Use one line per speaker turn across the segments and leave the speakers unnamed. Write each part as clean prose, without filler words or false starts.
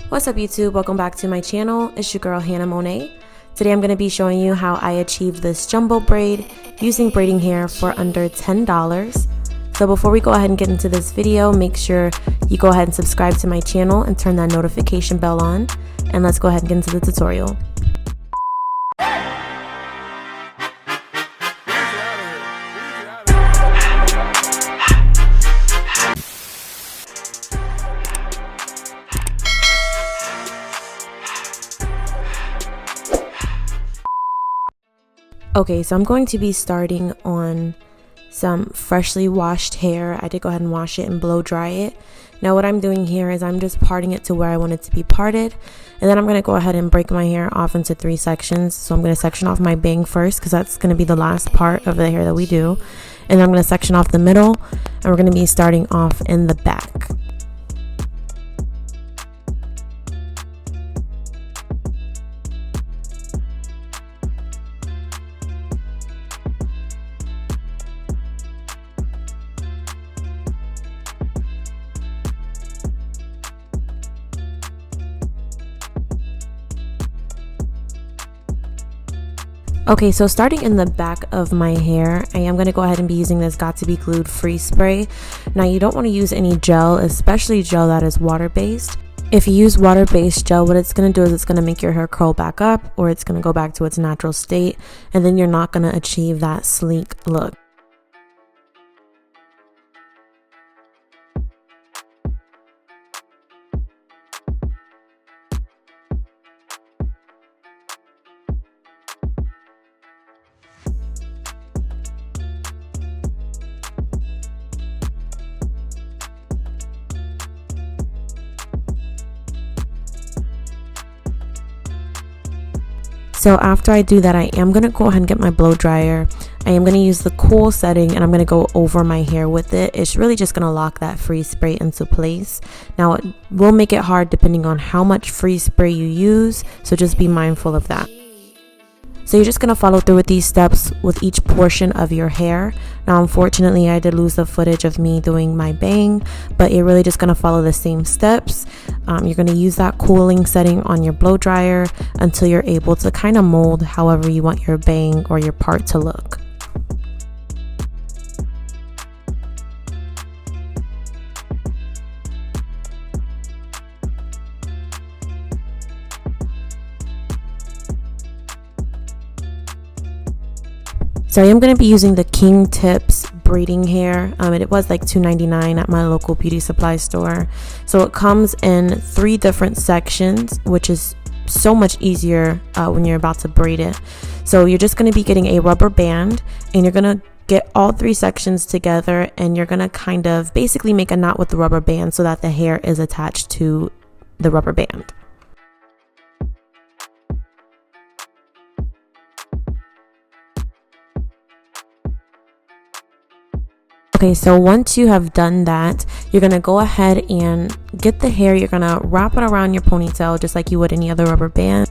What's up YouTube? Welcome back to my channel. It's your girl Hannah Monet. Today I'm going to be showing you how I achieved this jumbo braid using braiding hair for under $10. So before we go ahead and get into this video, make sure you go ahead and subscribe to my channel and turn that notification bell on. And let's go ahead and get into the tutorial. Okay, so I'm going to be starting on some freshly washed hair. I did go ahead and wash it and blow dry it. Now what I'm doing here is I'm just parting it to where I want it to be parted. And then I'm going to go ahead and break my hair off into 3 sections. So I'm going to section off my bang first because that's going to be the last part of the hair that we do. And then I'm going to section off the middle and we're going to be starting off in the back. Okay, so starting in the back of my hair, I am going to go ahead and be using this Got To Be Glued free spray. Now you don't want to use any gel, especially gel that is water-based. If you use water-based gel, what it's going to do is it's going to make your hair curl back up, or it's going to go back to its natural state, and then you're not going to achieve that sleek look. So after I do that, I am going to go ahead and get my blow dryer. I am going to use the cool setting and I'm going to go over my hair with it. It's really just going to lock that free spray into place. Now it will make it hard depending on how much free spray you use, so just be mindful of that. So you're just going to follow through with these steps with each portion of your hair. Now unfortunately I did lose the footage of me doing my bang, but you're really just going to follow the same steps. You're going to use that cooling setting on your blow dryer until you're able to kind of mold however you want your bang or your part to look. So I am going to be using the King Tips braiding hair. It was like $2.99 at my local beauty supply store. So it comes in 3 different sections, which is so much easier when you're about to braid it. So you're just going to be getting a rubber band and you're going to get all 3 sections together and you're going to kind of basically make a knot with the rubber band so that the hair is attached to the rubber band. Okay, so once you have done that, you're going to go ahead and get the hair, you're going to wrap it around your ponytail just like you would any other rubber band.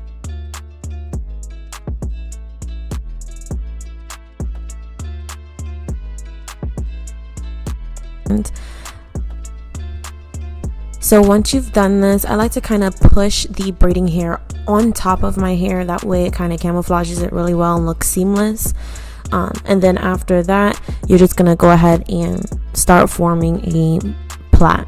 So once you've done this, I like to kind of push the braiding hair on top of my hair. That way it kind of camouflages it really well and looks seamless. And then after that, you're just going to go ahead and start forming a plait.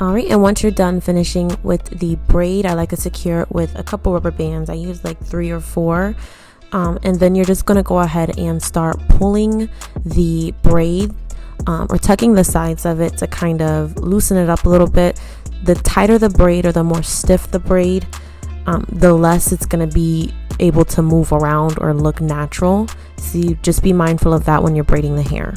Alright, and once you're done finishing with the braid, I like to secure it with a couple rubber bands. I use like 3 or 4. And then you're just going to go ahead and start pulling the braid or tucking the sides of it to kind of loosen it up a little bit. The tighter the braid or the more stiff the braid, the less it's going to be able to move around or look natural. So you just be mindful of that when you're braiding the hair.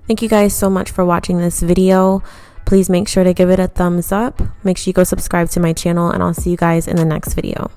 Thank you guys so much for watching this video. Please make sure to give it a thumbs up. Make sure you go subscribe to my channel, and I'll see you guys in the next video.